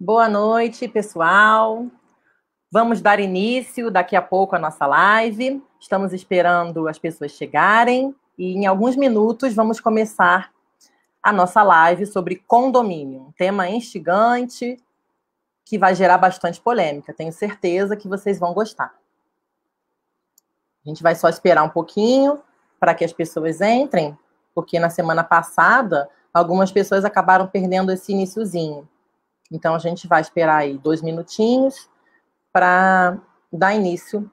Boa noite, pessoal. Vamos dar início daqui a pouco à nossa live. Estamos esperando as pessoas chegarem e em alguns minutos vamos começar a nossa live sobre condomínio, um tema instigante que vai gerar bastante polêmica. Tenho certeza que vocês vão gostar. A gente vai só esperar um pouquinho para que as pessoas entrem, porque na semana passada algumas pessoas acabaram perdendo esse iniciozinho. Então, a gente vai esperar aí 2 minutinhos para dar início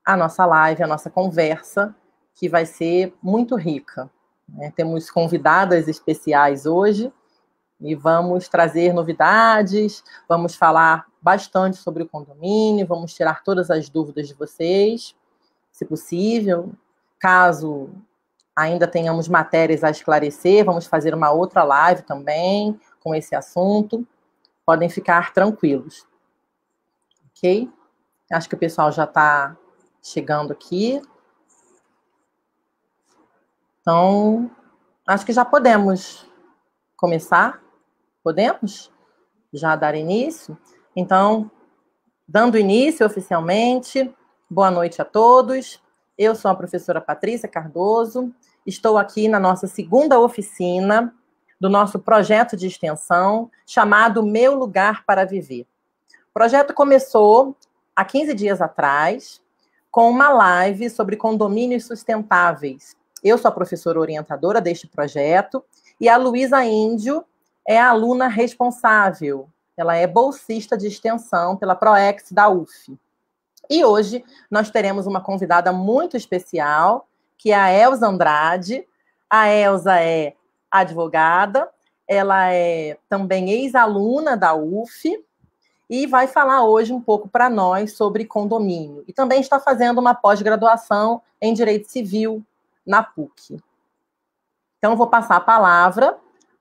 à nossa live, à nossa conversa, que vai ser muito rica. Temos convidadas especiais hoje e vamos trazer novidades, vamos falar bastante sobre o condomínio, vamos tirar todas as dúvidas de vocês, se possível. Caso ainda tenhamos matérias a esclarecer, vamos fazer uma outra live também com esse assunto. Podem ficar tranquilos, ok? Acho que o pessoal já está chegando aqui. Então, acho que já podemos começar. Podemos já dar início? Então, dando início oficialmente, boa noite a todos. Eu sou a professora Patrícia Cardoso. Estou aqui na nossa segunda oficina do nosso projeto de extensão, chamado Meu Lugar para Viver. O projeto começou há 15 dias atrás, com uma live sobre condomínios sustentáveis. Eu sou a professora orientadora deste projeto, e a Luísa Índio é a aluna responsável. Ela é bolsista de extensão pela ProEx da UF. E hoje nós teremos uma convidada muito especial, que é a Elza Andrade. A Elza é advogada, ela é também ex-aluna da UF e vai falar hoje um pouco para nós sobre condomínio. E também está fazendo uma pós-graduação em Direito Civil na PUC. Então, eu vou passar a palavra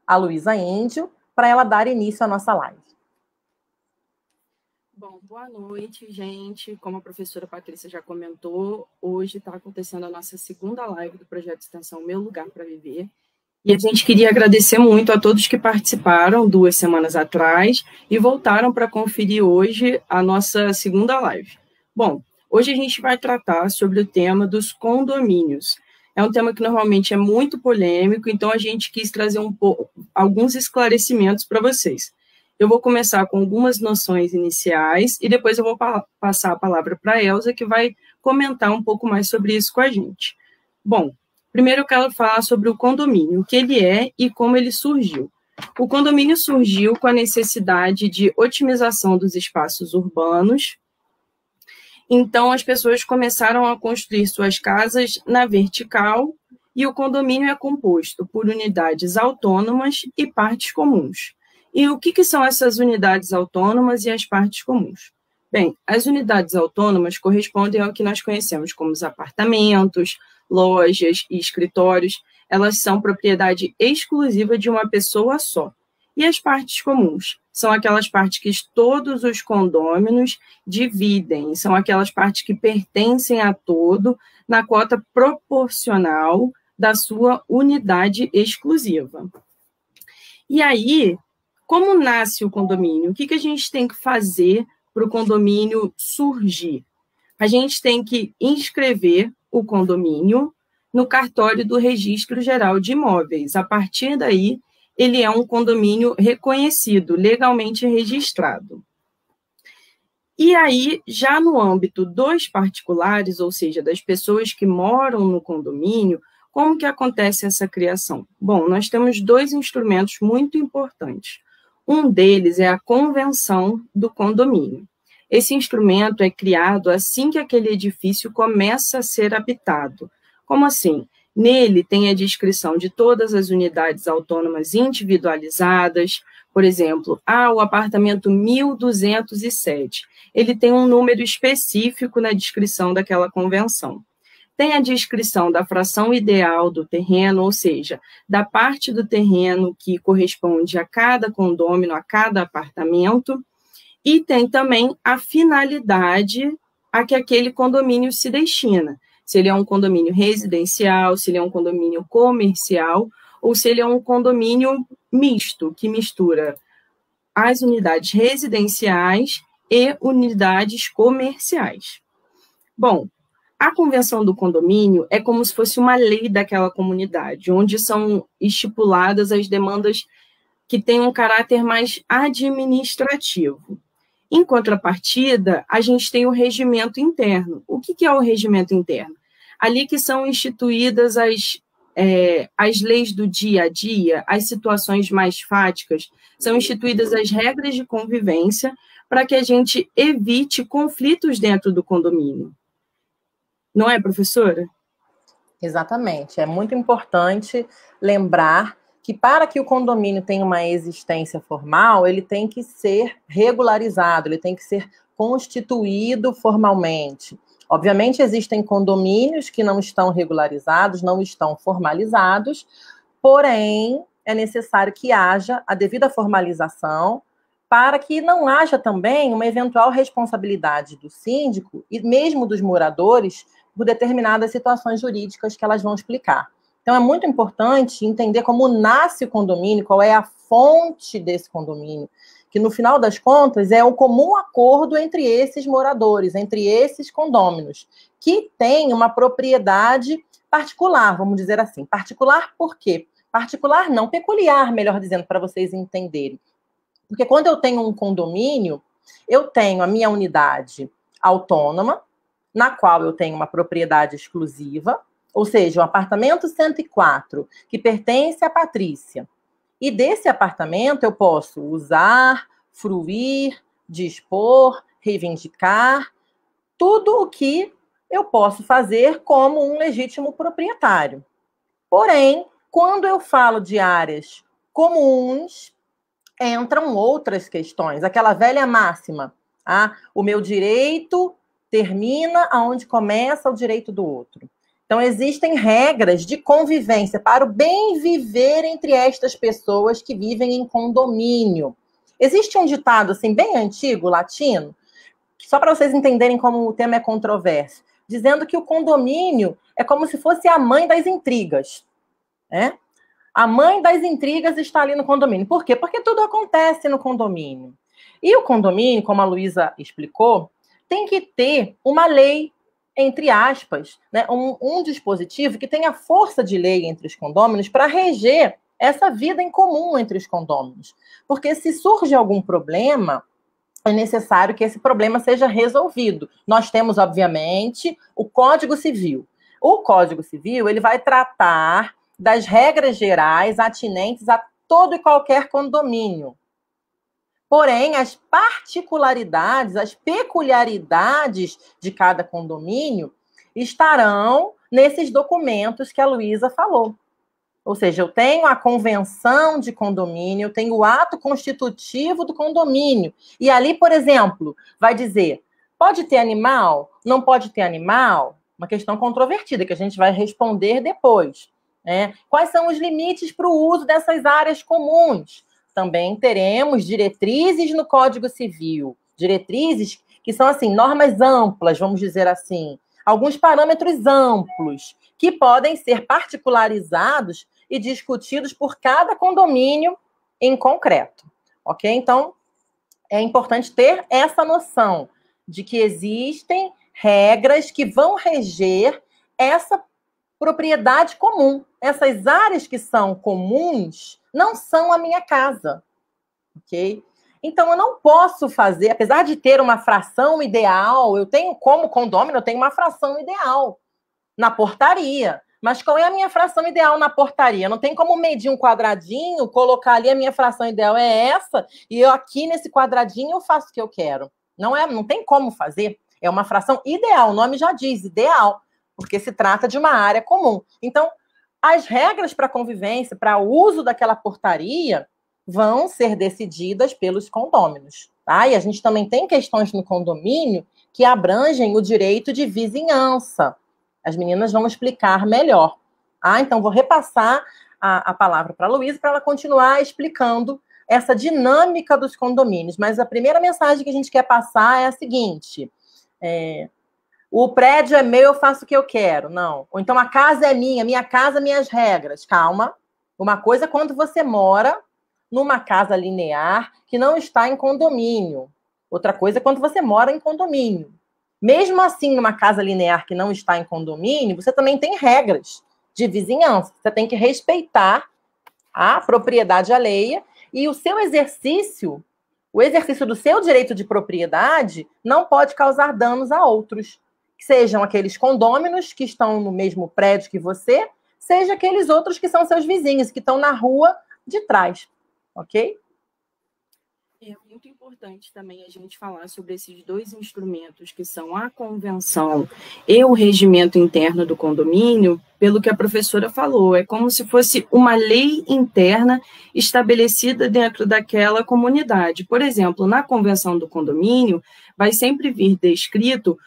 à Luísa Índio para ela dar início à nossa live. Bom, boa noite, gente. Como a professora Patrícia já comentou, hoje está acontecendo a nossa segunda live do projeto de extensão Meu Lugar para Viver. E a gente queria agradecer muito a todos que participaram 2 semanas atrás e voltaram para conferir hoje a nossa segunda live. Bom, hoje a gente vai tratar sobre o tema dos condomínios. É um tema que normalmente é muito polêmico, então a gente quis trazer alguns esclarecimentos para vocês. Eu vou começar com algumas noções iniciais e depois eu vou passar a palavra para a Elza, que vai comentar um pouco mais sobre isso com a gente. Bom, primeiro eu quero falar sobre o condomínio, o que ele é e como ele surgiu. O condomínio surgiu com a necessidade de otimização dos espaços urbanos. Então, as pessoas começaram a construir suas casas na vertical e o condomínio é composto por unidades autônomas e partes comuns. E o que são essas unidades autônomas e as partes comuns? Bem, as unidades autônomas correspondem ao que nós conhecemos como os apartamentos, lojas e escritórios. Elas são propriedade exclusiva de uma pessoa só. E as partes comuns são aquelas partes que todos os condôminos dividem, são aquelas partes que pertencem a todo na cota proporcional da sua unidade exclusiva. E aí, como nasce o condomínio? O que a gente tem que fazer para o condomínio surgir? A gente tem que inscrever o condomínio no cartório do Registro Geral de Imóveis. A partir daí, ele é um condomínio reconhecido, legalmente registrado. E aí, já no âmbito dos particulares, ou seja, das pessoas que moram no condomínio, como que acontece essa criação? Bom, nós temos 2 instrumentos muito importantes. Um deles é a convenção do condomínio. Esse instrumento é criado assim que aquele edifício começa a ser habitado. Como assim? Nele tem a descrição de todas as unidades autônomas individualizadas. Por exemplo, o apartamento 1207. Ele tem um número específico na descrição daquela convenção. Tem a descrição da fração ideal do terreno, ou seja, da parte do terreno que corresponde a cada condômino, a cada apartamento, e tem também a finalidade a que aquele condomínio se destina. Se ele é um condomínio residencial, se ele é um condomínio comercial, ou se ele é um condomínio misto, que mistura as unidades residenciais e unidades comerciais. Bom, a convenção do condomínio é como se fosse uma lei daquela comunidade, onde são estipuladas as demandas que têm um caráter mais administrativo. Em contrapartida, a gente tem o regimento interno. O que é o regimento interno? Ali que são instituídas as leis do dia a dia, as situações mais fáticas, são instituídas as regras de convivência para que a gente evite conflitos dentro do condomínio. Não é, professora? Exatamente. É muito importante lembrar que para que o condomínio tenha uma existência formal, ele tem que ser regularizado, ele tem que ser constituído formalmente. Obviamente, existem condomínios que não estão regularizados, não estão formalizados, porém, é necessário que haja a devida formalização para que não haja também uma eventual responsabilidade do síndico e mesmo dos moradores por determinadas situações jurídicas que elas vão explicar. Então, é muito importante entender como nasce o condomínio, qual é a fonte desse condomínio, que no final das contas é o comum acordo entre esses moradores, entre esses condôminos, que tem uma propriedade particular, vamos dizer assim. Particular por quê? Particular não, peculiar, melhor dizendo, para vocês entenderem. Porque quando eu tenho um condomínio, eu tenho a minha unidade autônoma, na qual eu tenho uma propriedade exclusiva, ou seja, o apartamento 104, que pertence à Patrícia. E desse apartamento eu posso usar, fruir, dispor, reivindicar, tudo o que eu posso fazer como um legítimo proprietário. Porém, quando eu falo de áreas comuns, entram outras questões. Aquela velha máxima, o meu direito termina aonde começa o direito do outro. Então, existem regras de convivência para o bem viver entre estas pessoas que vivem em condomínio. Existe um ditado, assim, bem antigo, latino, só para vocês entenderem como o tema é controverso, dizendo que o condomínio é como se fosse a mãe das intrigas, né? A mãe das intrigas está ali no condomínio. Por quê? Porque tudo acontece no condomínio. E o condomínio, como a Luísa explicou, tem que ter uma lei, entre aspas, né, um dispositivo que tenha força de lei entre os condôminos para reger essa vida em comum entre os condôminos. Porque se surge algum problema, é necessário que esse problema seja resolvido. Nós temos, obviamente, o Código Civil. O Código Civil, ele vai tratar das regras gerais atinentes a todo e qualquer condomínio. Porém, as particularidades, as peculiaridades de cada condomínio estarão nesses documentos que a Luísa falou. Ou seja, eu tenho a convenção de condomínio, eu tenho o ato constitutivo do condomínio. E ali, por exemplo, vai dizer, pode ter animal? Não pode ter animal? Uma questão controvertida, que a gente vai responder depois. Né? Quais são os limites para o uso dessas áreas comuns? Também teremos diretrizes no Código Civil. Diretrizes que são, assim, normas amplas, vamos dizer assim. Alguns parâmetros amplos, que podem ser particularizados e discutidos por cada condomínio em concreto. Ok? Então, é importante ter essa noção de que existem regras que vão reger essa propriedade comum. Essas áreas que são comuns não são a minha casa. Ok? Então, eu não posso fazer, apesar de ter uma fração ideal, eu tenho, como condômino, eu tenho uma fração ideal na portaria. Mas qual é a minha fração ideal na portaria? Não tem como medir um quadradinho, colocar ali a minha fração ideal é essa, e eu aqui nesse quadradinho eu faço o que eu quero. Não tem como fazer. É uma fração ideal, o nome já diz, ideal, porque se trata de uma área comum. Então, as regras para convivência, para o uso daquela portaria, vão ser decididas pelos condôminos. Tá? E a gente também tem questões no condomínio que abrangem o direito de vizinhança. As meninas vão explicar melhor. Então, vou repassar a palavra para a Luísa para ela continuar explicando essa dinâmica dos condomínios. Mas a primeira mensagem que a gente quer passar é a seguinte: o prédio é meu, eu faço o que eu quero. Não. Ou então a casa é minha casa, minhas regras. Calma. Uma coisa é quando você mora numa casa linear que não está em condomínio. Outra coisa é quando você mora em condomínio. Mesmo assim, numa casa linear que não está em condomínio, você também tem regras de vizinhança. Você tem que respeitar a propriedade alheia e o exercício do seu direito de propriedade não pode causar danos a outros. Sejam aqueles condôminos que estão no mesmo prédio que você, seja aqueles outros que são seus vizinhos, que estão na rua de trás. Ok? É muito importante também a gente falar sobre esses dois instrumentos, que são a convenção e o regimento interno do condomínio, pelo que a professora falou, é como se fosse uma lei interna estabelecida dentro daquela comunidade. Por exemplo, na convenção do condomínio, vai sempre vir descrito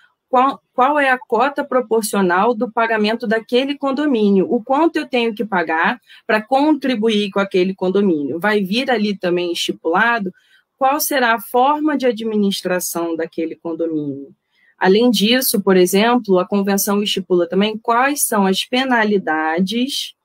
qual é a cota proporcional do pagamento daquele condomínio, o quanto eu tenho que pagar para contribuir com aquele condomínio. Vai vir ali também estipulado qual será a forma de administração daquele condomínio. Além disso, por exemplo, a convenção estipula também quais são as penalidades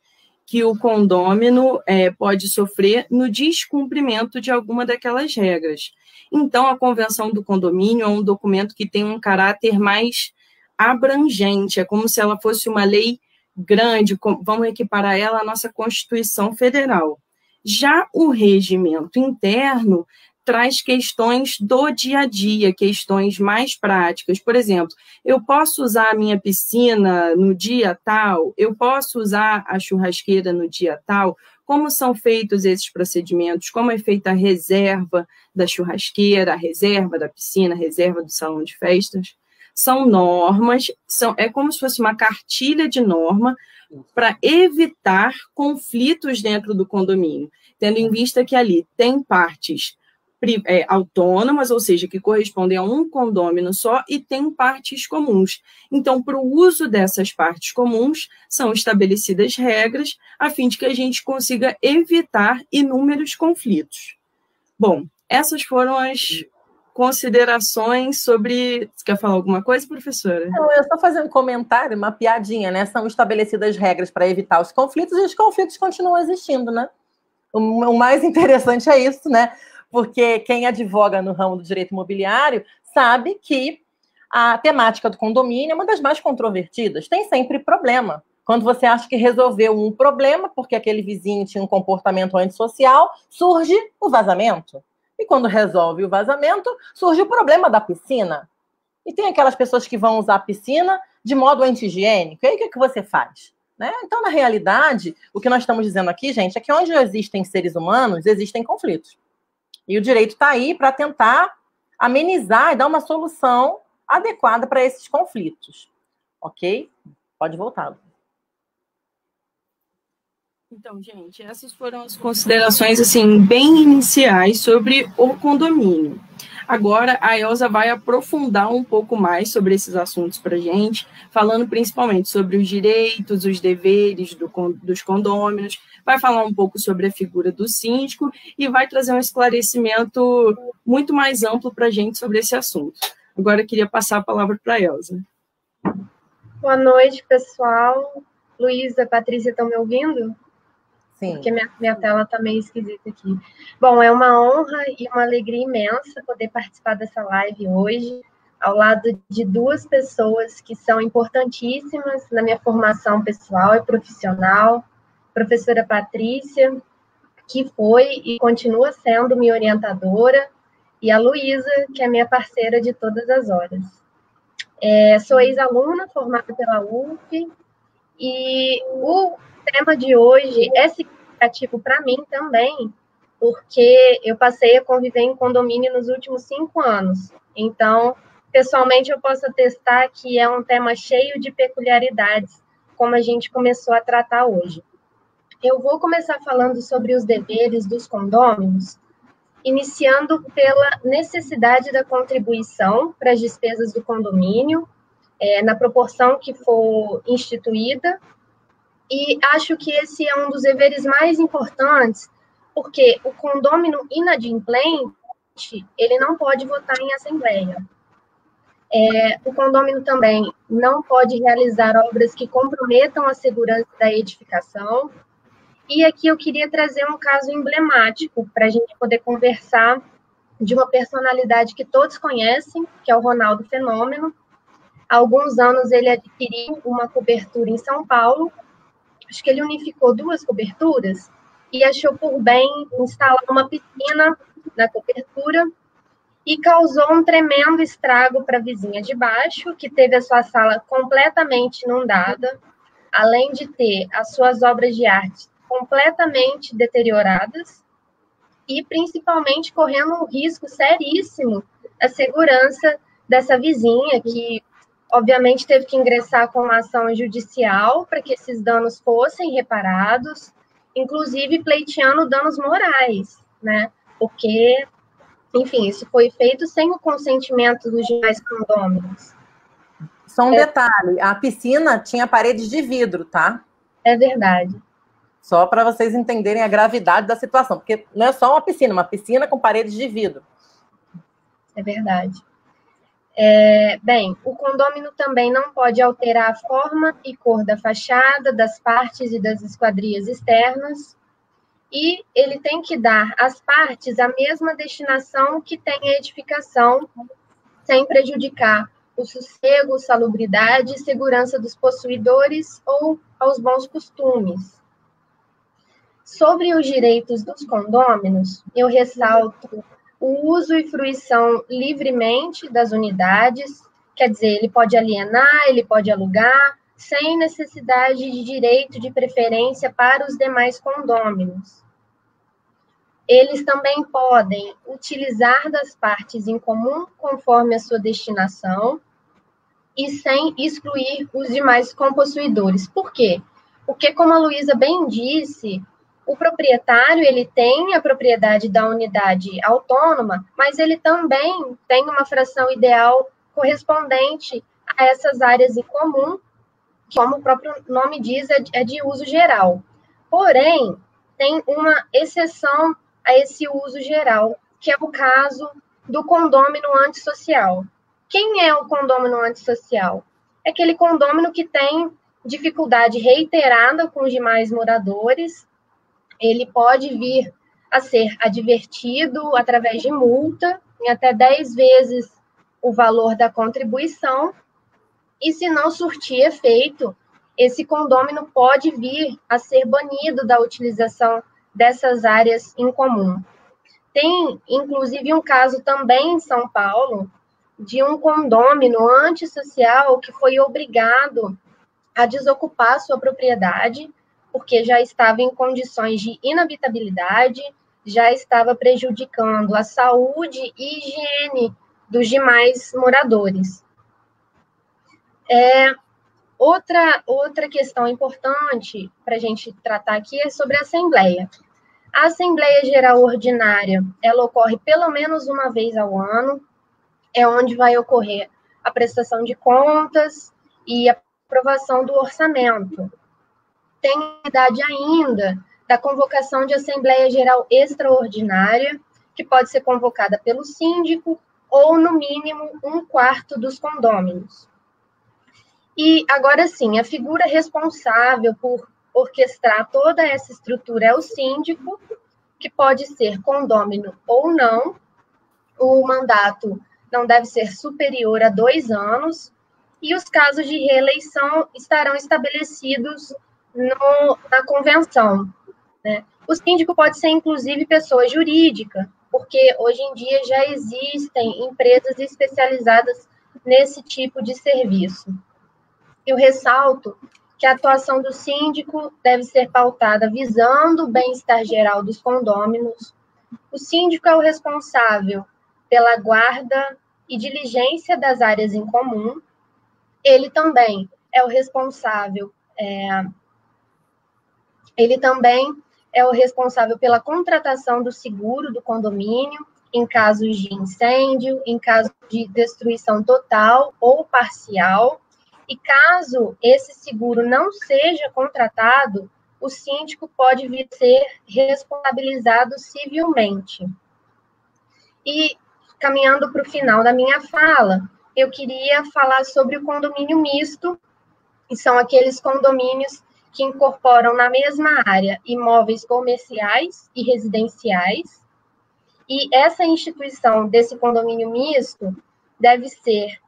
que o condômino pode sofrer no descumprimento de alguma daquelas regras. Então, a convenção do condomínio é um documento que tem um caráter mais abrangente, é como se ela fosse uma lei grande, vamos equiparar ela à nossa Constituição Federal. Já o regimento interno traz questões do dia a dia, questões mais práticas. Por exemplo, eu posso usar a minha piscina no dia tal? Eu posso usar a churrasqueira no dia tal? Como são feitos esses procedimentos? Como é feita a reserva da churrasqueira, a reserva da piscina, a reserva do salão de festas? São normas, é como se fosse uma cartilha de norma para evitar conflitos dentro do condomínio, tendo em vista que ali tem partes autônomas, ou seja, que correspondem a um condômino só, e tem partes comuns. Então, para o uso dessas partes comuns, são estabelecidas regras a fim de que a gente consiga evitar inúmeros conflitos. Bom, essas foram as considerações sobre... Você quer falar alguma coisa, professora? Não, eu estou fazendo um comentário, uma piadinha, né? São estabelecidas regras para evitar os conflitos e os conflitos continuam existindo, né? O mais interessante é isso, né? Porque quem advoga no ramo do direito imobiliário sabe que a temática do condomínio é uma das mais controvertidas. Tem sempre problema. Quando você acha que resolveu um problema, porque aquele vizinho tinha um comportamento antissocial, surge o vazamento. E quando resolve o vazamento, surge o problema da piscina. E tem aquelas pessoas que vão usar a piscina de modo anti-higiênico. E aí, o que você faz? Né? Então, na realidade, o que nós estamos dizendo aqui, gente, é que onde existem seres humanos, existem conflitos. E o direito está aí para tentar amenizar e dar uma solução adequada para esses conflitos. Ok? Pode voltar. Então, gente, essas foram as considerações, assim, bem iniciais sobre o condomínio. Agora, a Elza vai aprofundar um pouco mais sobre esses assuntos para a gente, falando principalmente sobre os direitos, os deveres dos condôminos, vai falar um pouco sobre a figura do síndico e vai trazer um esclarecimento muito mais amplo para a gente sobre esse assunto. Agora, eu queria passar a palavra para a Elza. Boa noite, pessoal. Luísa, Patrícia, estão me ouvindo? Sim. Porque minha tela está meio esquisita aqui. Bom, é uma honra e uma alegria imensa poder participar dessa live hoje, ao lado de duas pessoas que são importantíssimas na minha formação pessoal e profissional. Professora Patrícia, que foi e continua sendo minha orientadora, e a Luísa, que é minha parceira de todas as horas. Sou ex-aluna formada pela UF, e o tema de hoje é significativo para mim também, porque eu passei a conviver em condomínio nos últimos 5 anos. Então, pessoalmente, eu posso atestar que é um tema cheio de peculiaridades, como a gente começou a tratar hoje. Eu vou começar falando sobre os deveres dos condôminos, iniciando pela necessidade da contribuição para as despesas do condomínio, na proporção que for instituída. E acho que esse é um dos deveres mais importantes, porque o condômino inadimplente, ele não pode votar em assembleia. O condômino também não pode realizar obras que comprometam a segurança da edificação, E aqui eu queria trazer um caso emblemático para a gente poder conversar de uma personalidade que todos conhecem, que é o Ronaldo Fenômeno. Há alguns anos ele adquiriu uma cobertura em São Paulo, acho que ele unificou 2 coberturas e achou por bem instalar uma piscina na cobertura e causou um tremendo estrago para a vizinha de baixo, que teve a sua sala completamente inundada, além de ter as suas obras de arte completamente deterioradas e principalmente correndo um risco seríssimo à segurança dessa vizinha, que obviamente teve que ingressar com uma ação judicial para que esses danos fossem reparados, inclusive pleiteando danos morais, né? Porque, enfim, isso foi feito sem o consentimento dos demais condôminos. Só um detalhe, a piscina tinha paredes de vidro, tá? É verdade. Só para vocês entenderem a gravidade da situação, porque não é só uma piscina com paredes de vidro. É verdade. Bem, o condômino também não pode alterar a forma e cor da fachada, das partes e das esquadrias externas, e ele tem que dar às partes a mesma destinação que tem a edificação, sem prejudicar o sossego, salubridade e segurança dos possuidores ou aos bons costumes. Sobre os direitos dos condôminos, eu ressalto o uso e fruição livremente das unidades, quer dizer, ele pode alienar, ele pode alugar, sem necessidade de direito de preferência para os demais condôminos. Eles também podem utilizar das partes em comum conforme a sua destinação e sem excluir os demais compossuidores. Por quê? Porque, como a Luísa bem disse, o proprietário, ele tem a propriedade da unidade autônoma, mas ele também tem uma fração ideal correspondente a essas áreas em comum, que, como o próprio nome diz, é de uso geral. Porém, tem uma exceção a esse uso geral, que é o caso do condômino antissocial. Quem é o condômino antissocial? É aquele condômino que tem dificuldade reiterada com os demais moradores. Ele pode vir a ser advertido através de multa, em até 10 vezes o valor da contribuição, e se não surtir efeito, esse condômino pode vir a ser banido da utilização dessas áreas em comum. Tem, inclusive, um caso também em São Paulo, de um condômino antissocial que foi obrigado a desocupar sua propriedade, porque já estava em condições de inabitabilidade, já estava prejudicando a saúde e higiene dos demais moradores. Outra questão importante para a gente tratar aqui é sobre a Assembleia. A Assembleia Geral Ordinária, ela ocorre pelo menos uma vez ao ano, é onde vai ocorrer a prestação de contas e a aprovação do orçamento. Tem a idade ainda da convocação de Assembleia Geral Extraordinária, que pode ser convocada pelo síndico ou, no mínimo, 1/4 dos condôminos. E, agora sim, a figura responsável por orquestrar toda essa estrutura é o síndico, que pode ser condômino ou não. O mandato não deve ser superior a 2 anos, e os casos de reeleição estarão estabelecidos na convenção, né? O síndico pode ser, inclusive, pessoa jurídica, porque hoje em dia já existem empresas especializadas nesse tipo de serviço. Eu ressalto que a atuação do síndico deve ser pautada visando o bem-estar geral dos condôminos. O síndico é o responsável pela guarda e diligência das áreas em comum. Ele também é o responsável pela contratação do seguro do condomínio em casos de incêndio, em caso de destruição total ou parcial. E caso esse seguro não seja contratado, o síndico pode vir a ser responsabilizado civilmente. E, caminhando para o final da minha fala, eu queria falar sobre o condomínio misto, que são aqueles condomínios que incorporam na mesma área imóveis comerciais e residenciais, e essa instituição desse condomínio misto deve ser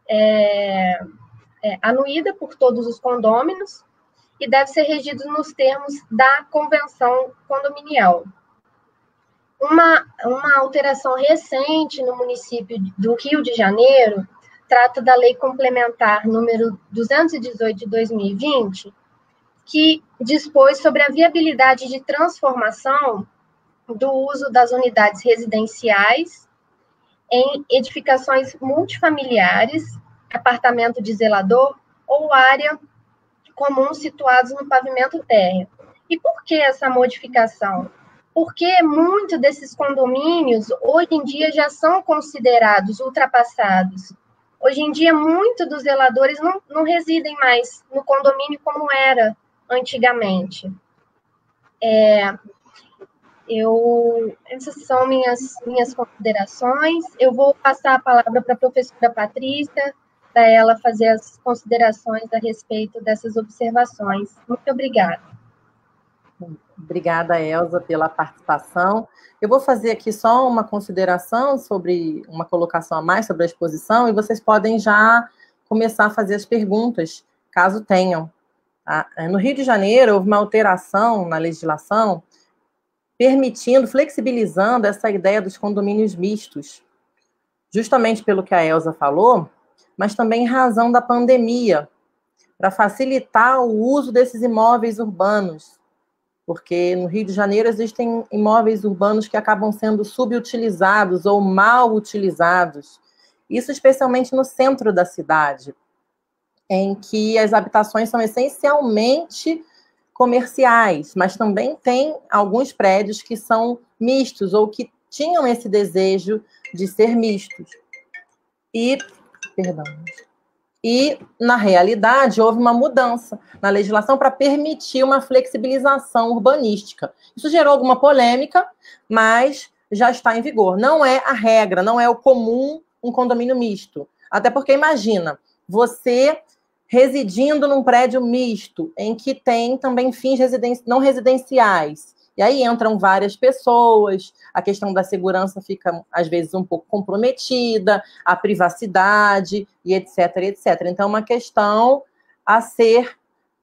anuída por todos os condôminos e deve ser regido nos termos da convenção condominial. Uma alteração recente no município do Rio de Janeiro trata da Lei Complementar número 218 de 2020, que dispôs sobre a viabilidade de transformação do uso das unidades residenciais em edificações multifamiliares, apartamento de zelador ou área comum situados no pavimento térreo. E por que essa modificação? Porque muitos desses condomínios, hoje em dia, já são considerados ultrapassados. Hoje em dia, muitos dos zeladores não residem mais no condomínio como era antigamente. Essas são minhas considerações. Eu vou passar a palavra para a professora Patrícia, para ela fazer as considerações a respeito dessas observações. Muito obrigada. Obrigada, Elza, pela participação. Eu vou fazer aqui só uma consideração sobre uma colocação a mais sobre a exposição, e vocês podem já começar a fazer as perguntas, caso tenham. No Rio de Janeiro, houve uma alteração na legislação permitindo, flexibilizando essa ideia dos condomínios mistos, justamente pelo que a Elza falou, mas também em razão da pandemia, para facilitar o uso desses imóveis urbanos, porque no Rio de Janeiro existem imóveis urbanos que acabam sendo subutilizados ou mal utilizados, isso especialmente no centro da cidade, em que as habitações são essencialmente comerciais, mas também tem alguns prédios que são mistos ou que tinham esse desejo de ser mistos. E na realidade, houve uma mudança na legislação para permitir uma flexibilização urbanística. Isso gerou alguma polêmica, mas já está em vigor. Não é a regra, não é o comum um condomínio misto. Até porque, imagina, você residindo num prédio misto, em que tem também fins não residenciais. E aí entram várias pessoas, a questão da segurança fica, às vezes, um pouco comprometida, a privacidade, e etc, etc. Então, é uma questão a ser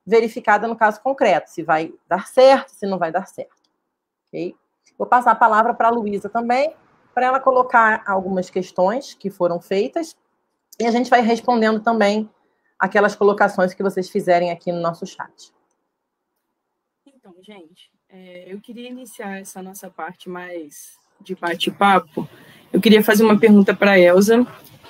verificada no caso concreto, se vai dar certo, se não vai dar certo. Okay? Vou passar a palavra para a Luísa também, para ela colocar algumas questões que foram feitas, e a gente vai respondendo também aquelas colocações que vocês fizerem aqui no nosso chat. Então, gente, eu queria iniciar essa nossa parte mais de bate-papo. Eu queria fazer uma pergunta para a Elza,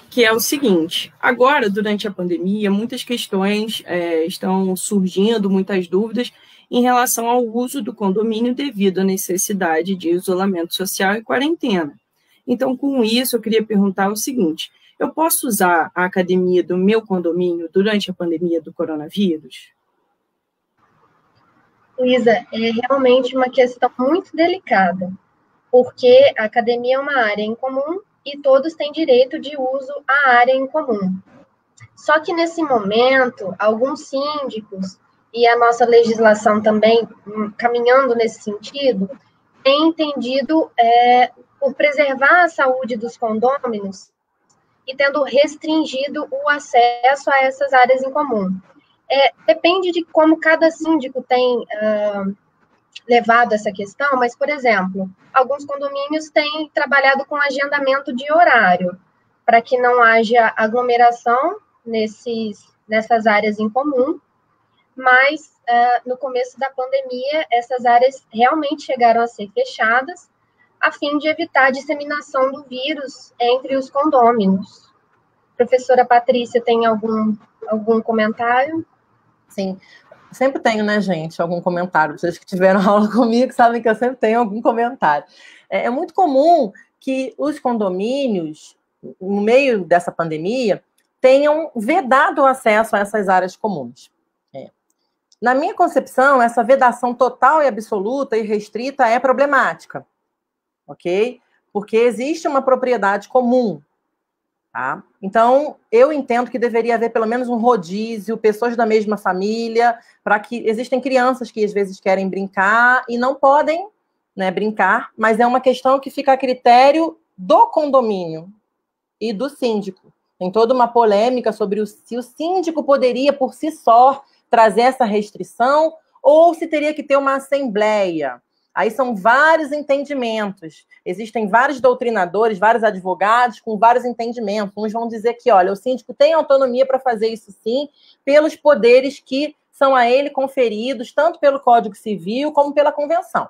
que é o seguinte: agora, durante a pandemia, muitas questões estão surgindo, muitas dúvidas em relação ao uso do condomínio devido à necessidade de isolamento social e quarentena. Então, com isso, eu queria perguntar o seguinte: eu posso usar a academia do meu condomínio durante a pandemia do coronavírus? Luísa, é realmente uma questão muito delicada, porque a academia é uma área em comum e todos têm direito de uso à área em comum. Só que, nesse momento, alguns síndicos, e a nossa legislação também, caminhando nesse sentido, têm entendido por preservar a saúde dos condôminos e tendo restringido o acesso a essas áreas em comum. Depende de como cada síndico tem levado essa questão, mas, por exemplo, alguns condomínios têm trabalhado com agendamento de horário, para que não haja aglomeração nessas áreas em comum, mas no começo da pandemia, essas áreas realmente chegaram a ser fechadas, a fim de evitar a disseminação do vírus entre os condôminos. Professora Patrícia, tem algum comentário? Sim, sempre tenho, né, gente, algum comentário. Vocês que tiveram aula comigo sabem que eu sempre tenho algum comentário. É muito comum que os condomínios, no meio dessa pandemia, tenham vedado o acesso a essas áreas comuns. Na minha concepção, essa vedação total e absoluta e restrita é problemática, ok? Porque existe uma propriedade comum, Tá? Então, eu entendo que deveria haver pelo menos um rodízio, pessoas da mesma família, para que existem crianças que às vezes querem brincar e não podem, né, brincar, mas é uma questão que fica a critério do condomínio e do síndico. Tem toda uma polêmica sobre se o síndico poderia, por si só, trazer essa restrição ou se teria que ter uma assembleia. Aí são vários entendimentos. Existem vários doutrinadores, vários advogados com vários entendimentos. Uns vão dizer que, olha, o síndico tem autonomia para fazer isso sim, pelos poderes que são a ele conferidos, tanto pelo Código Civil como pela Convenção.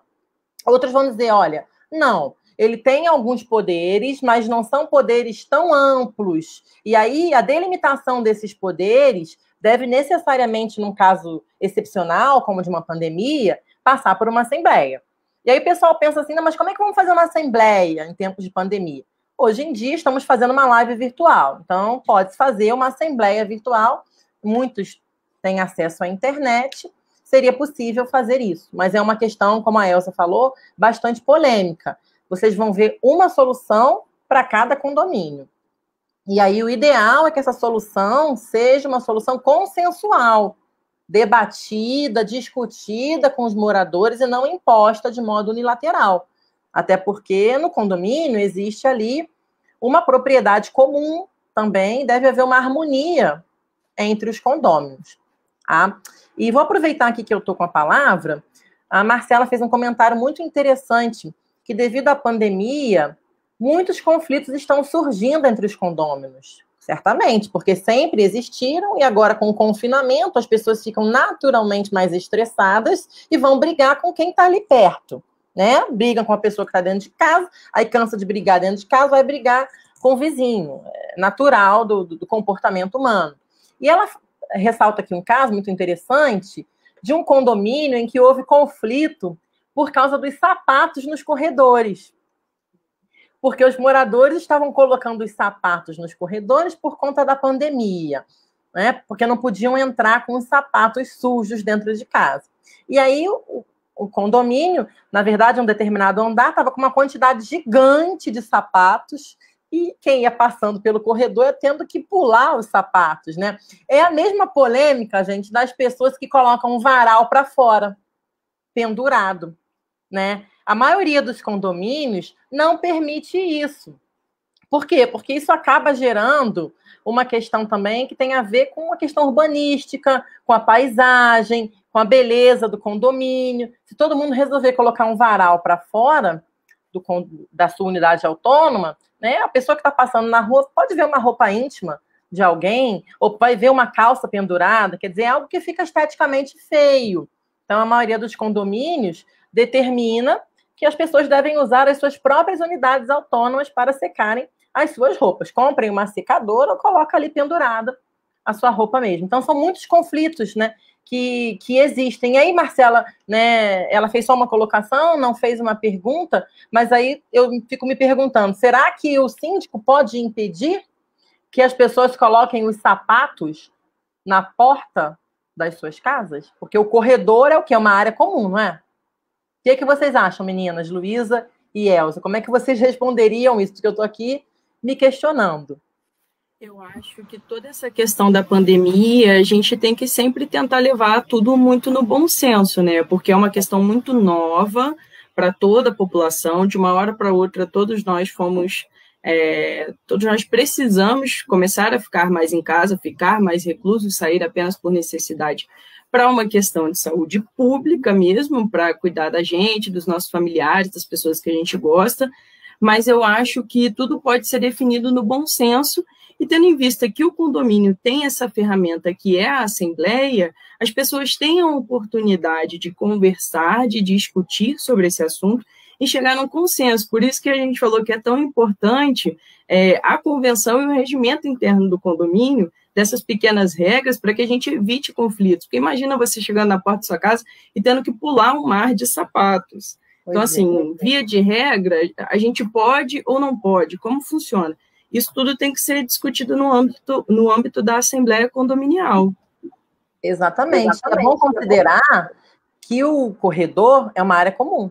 Outros vão dizer, olha, não, ele tem alguns poderes, mas não são poderes tão amplos. E aí a delimitação desses poderes deve necessariamente, num caso excepcional, como de uma pandemia, passar por uma assembleia. E aí o pessoal pensa assim, não, mas como é que vamos fazer uma assembleia em tempos de pandemia? Hoje em dia estamos fazendo uma live virtual, então pode-se fazer uma assembleia virtual, muitos têm acesso à internet, seria possível fazer isso, mas é uma questão, como a Elza falou, bastante polêmica. Vocês vão ver uma solução para cada condomínio. E aí o ideal é que essa solução seja uma solução consensual, debatida, discutida com os moradores e não imposta de modo unilateral. Até porque no condomínio existe ali uma propriedade comum também, deve haver uma harmonia entre os condôminos. Tá? E vou aproveitar aqui que eu estou com a palavra, a Marcela fez um comentário muito interessante, que devido à pandemia, muitos conflitos estão surgindo entre os condôminos. Certamente, porque sempre existiram e agora com o confinamento as pessoas ficam naturalmente mais estressadas e vão brigar com quem está ali perto, né? Brigam com a pessoa que está dentro de casa, aí cansa de brigar dentro de casa, vai brigar com o vizinho. É natural do comportamento humano. E ela ressalta aqui um caso muito interessante de um condomínio em que houve conflito por causa dos sapatos nos corredores. Porque os moradores estavam colocando os sapatos nos corredores por conta da pandemia, né? Porque não podiam entrar com os sapatos sujos dentro de casa. E aí o condomínio, na verdade, um determinado andar, estava com uma quantidade gigante de sapatos e quem ia passando pelo corredor ia tendo que pular os sapatos, né? É a mesma polêmica, gente, das pessoas que colocam um varal para fora, pendurado, né? A maioria dos condomínios não permite isso. Por quê? Porque isso acaba gerando uma questão também que tem a ver com a questão urbanística, com a paisagem, com a beleza do condomínio. Se todo mundo resolver colocar um varal para fora da sua unidade autônoma, né, a pessoa que está passando na rua pode ver uma roupa íntima de alguém, ou vai ver uma calça pendurada, quer dizer, é algo que fica esteticamente feio. Então, a maioria dos condomínios determina que as pessoas devem usar as suas próprias unidades autônomas para secarem as suas roupas. Comprem uma secadora ou coloca ali pendurada a sua roupa mesmo. Então, são muitos conflitos, né, que existem. E aí, Marcela, né, ela fez só uma colocação, não fez uma pergunta, mas aí eu fico me perguntando, será que o síndico pode impedir que as pessoas coloquem os sapatos na porta das suas casas? Porque o corredor é o quê? É uma área comum, não é? O que vocês acham, meninas, Luísa e Elza? Como é que vocês responderiam isso? Porque eu estou aqui me questionando. Eu acho que toda essa questão da pandemia, a gente tem que sempre tentar levar tudo muito no bom senso, né? Porque é uma questão muito nova para toda a população. De uma hora para outra, todos nós precisamos começar a ficar mais em casa, ficar mais reclusos, sair apenas por necessidade, para uma questão de saúde pública mesmo, para cuidar da gente, dos nossos familiares, das pessoas que a gente gosta, mas eu acho que tudo pode ser definido no bom senso, e tendo em vista que o condomínio tem essa ferramenta que é a assembleia, as pessoas têm a oportunidade de conversar, de discutir sobre esse assunto e chegar num consenso. Por isso que a gente falou que é tão importante a convenção e o regimento interno do condomínio, dessas pequenas regras, para que a gente evite conflitos. Porque imagina você chegando na porta da sua casa e tendo que pular um mar de sapatos. Então, assim, via de regra, a gente pode ou não pode, como funciona? Isso tudo tem que ser discutido no âmbito da Assembleia Condominial. Exatamente. É bom considerar que o corredor é uma área comum.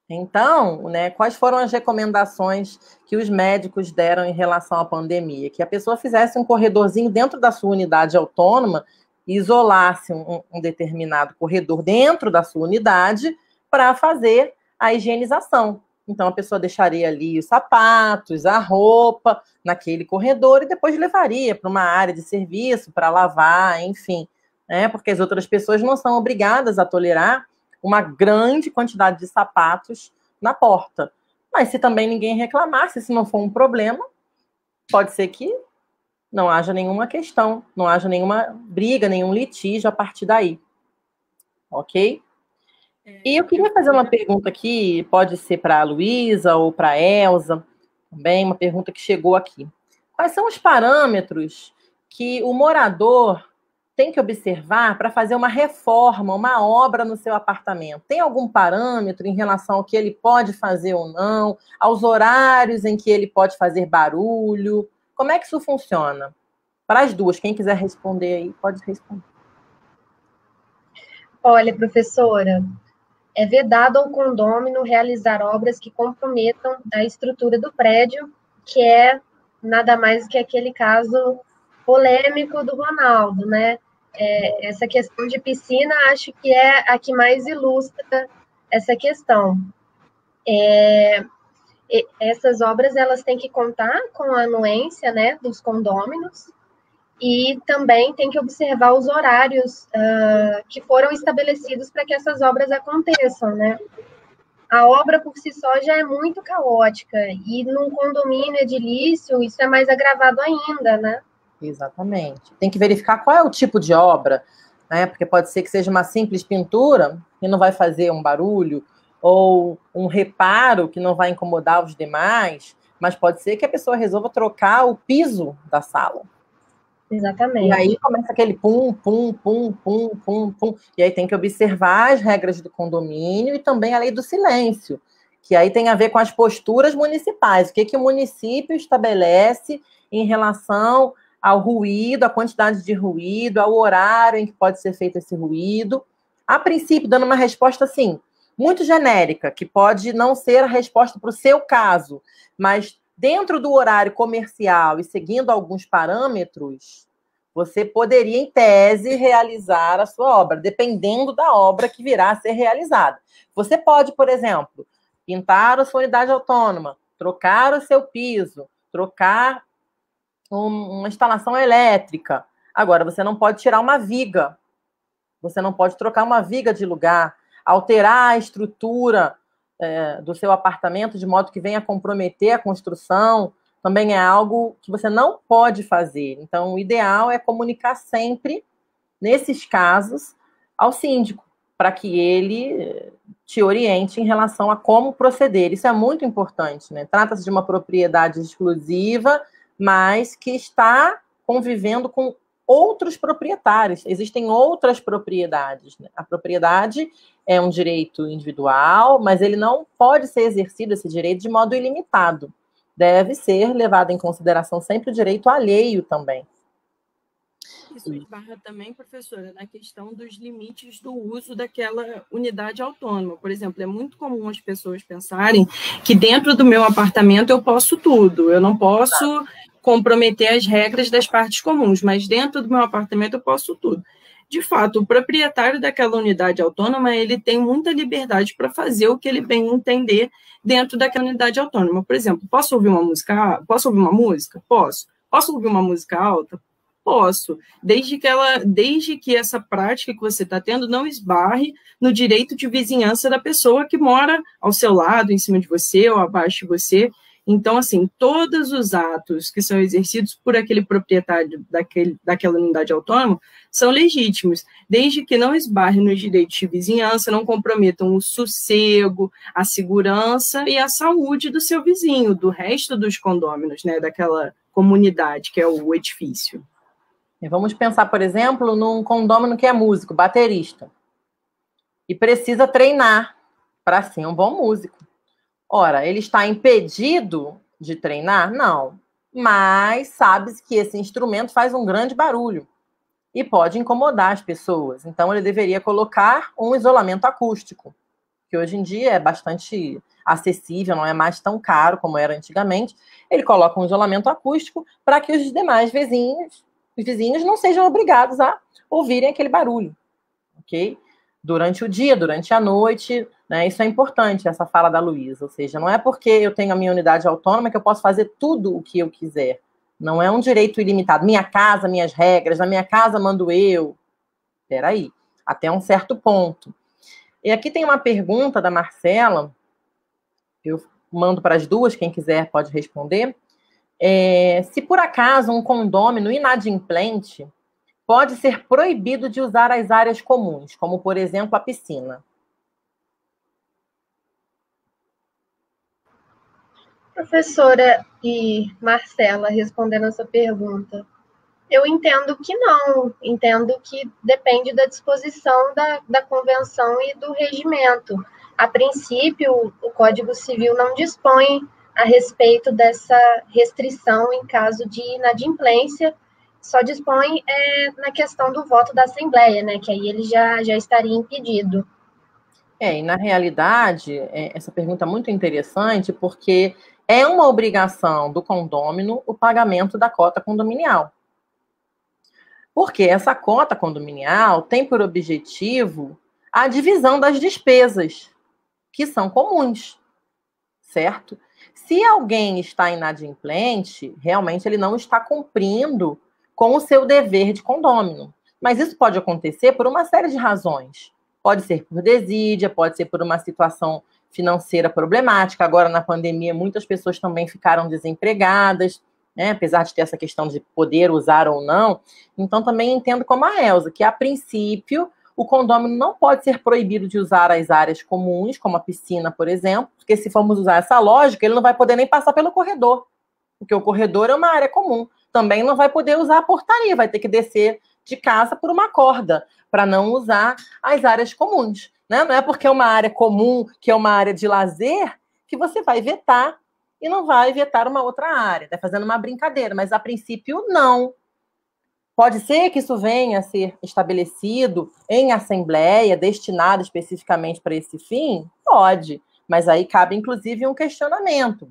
Então, né, quais foram as recomendações que os médicos deram em relação à pandemia? Que a pessoa fizesse um corredorzinho dentro da sua unidade autônoma, isolasse um determinado corredor dentro da sua unidade para fazer a higienização. Então, a pessoa deixaria ali os sapatos, a roupa naquele corredor e depois levaria para uma área de serviço para lavar, enfim, né? Porque as outras pessoas não são obrigadas a tolerar uma grande quantidade de sapatos na porta. Mas se também ninguém reclamasse, se não for um problema, pode ser que não haja nenhuma questão, não haja nenhuma briga, nenhum litígio a partir daí. Ok? E eu queria fazer uma pergunta aqui, pode ser para a Luísa ou para a Elza, também, uma pergunta que chegou aqui. Quais são os parâmetros que o morador tem que observar para fazer uma reforma, uma obra no seu apartamento? Tem algum parâmetro em relação ao que ele pode fazer ou não, aos horários em que ele pode fazer barulho? Como é que isso funciona? Para as duas, quem quiser responder aí, pode responder. Olha, professora, é vedado ao condômino realizar obras que comprometam a estrutura do prédio, que é nada mais que aquele caso polêmico do Ronaldo, né? Essa questão de piscina, acho que é a que mais ilustra essa questão. Essas obras, elas têm que contar com a anuência, né, dos condôminos, e também tem que observar os horários que foram estabelecidos para que essas obras aconteçam, né? A obra por si só já é muito caótica, e num condomínio edilício isso é mais agravado ainda, né? Exatamente. Tem que verificar qual é o tipo de obra, né? Porque pode ser que seja uma simples pintura, que não vai fazer um barulho, ou um reparo que não vai incomodar os demais, mas pode ser que a pessoa resolva trocar o piso da sala. Exatamente. E aí começa aquele pum, pum, pum, pum, pum, pum. E aí tem que observar as regras do condomínio e também a lei do silêncio, que aí tem a ver com as posturas municipais. O que o município estabelece em relação ao ruído, a quantidade de ruído, ao horário em que pode ser feito esse ruído. A princípio, dando uma resposta, assim, muito genérica, que pode não ser a resposta para o seu caso, mas dentro do horário comercial e seguindo alguns parâmetros, você poderia, em tese, realizar a sua obra, dependendo da obra que virá a ser realizada. Você pode, por exemplo, pintar a sua unidade autônoma, trocar o seu piso, trocar uma instalação elétrica. Agora, você não pode tirar uma viga, você não pode trocar uma viga de lugar, alterar a estrutura do seu apartamento de modo que venha comprometer a construção, também é algo que você não pode fazer. Então, o ideal é comunicar sempre, nesses casos, ao síndico, para que ele te oriente em relação a como proceder. Isso é muito importante, né? Trata-se de uma propriedade exclusiva, mas que está convivendo com outros proprietários. Existem outras propriedades, né? A propriedade é um direito individual, mas ele não pode ser exercido, esse direito, de modo ilimitado. Deve ser levado em consideração sempre o direito alheio também. Isso esbarra também, professora, na questão dos limites do uso daquela unidade autônoma. Por exemplo, é muito comum as pessoas pensarem que dentro do meu apartamento eu posso tudo, eu não posso comprometer as regras das partes comuns, mas dentro do meu apartamento eu posso tudo. De fato, o proprietário daquela unidade autônoma, ele tem muita liberdade para fazer o que ele bem entender dentro daquela unidade autônoma. Por exemplo, posso ouvir uma música? Posso ouvir uma música? Posso. Posso ouvir uma música alta? Posso, desde que essa prática que você está tendo não esbarre no direito de vizinhança da pessoa que mora ao seu lado, em cima de você ou abaixo de você. Então, assim, todos os atos que são exercidos por aquele proprietário daquela unidade autônoma são legítimos, desde que não esbarre nos direitos de vizinhança, não comprometam o sossego, a segurança e a saúde do seu vizinho, do resto dos condôminos, né, daquela comunidade que é o edifício. Vamos pensar, por exemplo, num condômino que é músico, baterista, e precisa treinar para ser um bom músico. Ora, ele está impedido de treinar? Não. Mas sabe-se que esse instrumento faz um grande barulho e pode incomodar as pessoas. Então, ele deveria colocar um isolamento acústico, porque hoje em dia é bastante acessível, não é mais tão caro como era antigamente. Ele coloca um isolamento acústico para que os demais vizinhos não sejam obrigados a ouvirem aquele barulho, ok? Durante o dia, durante a noite, né? Isso é importante, essa fala da Luísa. Ou seja, não é porque eu tenho a minha unidade autônoma que eu posso fazer tudo o que eu quiser. Não é um direito ilimitado. Minha casa, minhas regras, na minha casa mando eu. Espera aí, até um certo ponto. E aqui tem uma pergunta da Marcela, eu mando para as duas, quem quiser pode responder. Se por acaso um condômino inadimplente pode ser proibido de usar as áreas comuns, como, por exemplo, a piscina. Professora e Marcela, respondendo essa pergunta, eu entendo que não, entendo que depende da disposição da convenção e do regimento. A princípio, o Código Civil não dispõe a respeito dessa restrição em caso de inadimplência, só dispõe na questão do voto da Assembleia, né, que aí ele já estaria impedido. E na realidade, essa pergunta é muito interessante, porque é uma obrigação do condômino o pagamento da cota condominial. Porque essa cota condominial tem por objetivo a divisão das despesas, que são comuns, certo? Se alguém está inadimplente, realmente ele não está cumprindo com o seu dever de condômino. Mas isso pode acontecer por uma série de razões. Pode ser por desídia, pode ser por uma situação financeira problemática. Agora, na pandemia, muitas pessoas também ficaram desempregadas, né? Apesar de ter essa questão de poder usar ou não. Então, também entendo como a Elza, que, a princípio, o condômino não pode ser proibido de usar as áreas comuns, como a piscina, por exemplo, porque se formos usar essa lógica, ele não vai poder nem passar pelo corredor, porque o corredor é uma área comum. Também não vai poder usar a portaria, vai ter que descer de casa por uma corda, para não usar as áreas comuns, né? Não é porque é uma área comum, que é uma área de lazer, que você vai vetar e não vai vetar uma outra área. Está fazendo uma brincadeira, mas a princípio não. Pode ser que isso venha a ser estabelecido em assembleia, destinado especificamente para esse fim? Pode, mas aí cabe inclusive um questionamento,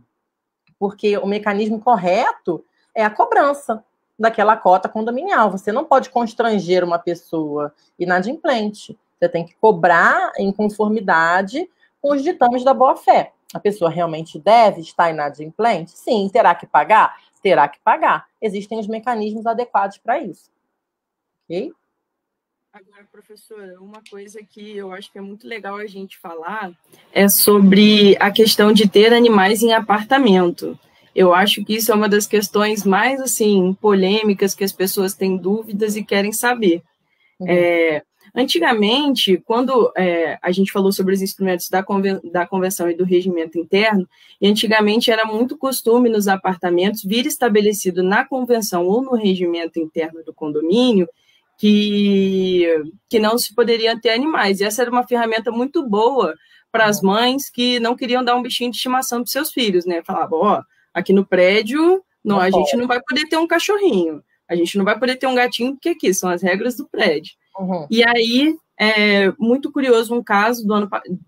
porque o mecanismo correto é a cobrança daquela cota condominial. Você não pode constranger uma pessoa inadimplente. Você tem que cobrar em conformidade com os ditames da boa-fé. A pessoa realmente deve estar inadimplente? Sim. Terá que pagar? Terá que pagar. Existem os mecanismos adequados para isso. Ok? Agora, professora, uma coisa que eu acho que é muito legal a gente falar é sobre a questão de ter animais em apartamento. Eu acho que isso é uma das questões mais, assim, polêmicas, que as pessoas têm dúvidas e querem saber. Antigamente, quando a gente falou sobre os instrumentos da convenção e do regimento interno, e antigamente era muito costume nos apartamentos vir estabelecido na convenção ou no regimento interno do condomínio que não se poderia ter animais. E essa era uma ferramenta muito boa para as mães que não queriam dar um bichinho de estimação para seus filhos, né? Falavam, ó, aqui no prédio, não, a gente não vai poder ter um cachorrinho, a gente não vai poder ter um gatinho, porque aqui são as regras do prédio. Uhum. E aí, muito curioso um caso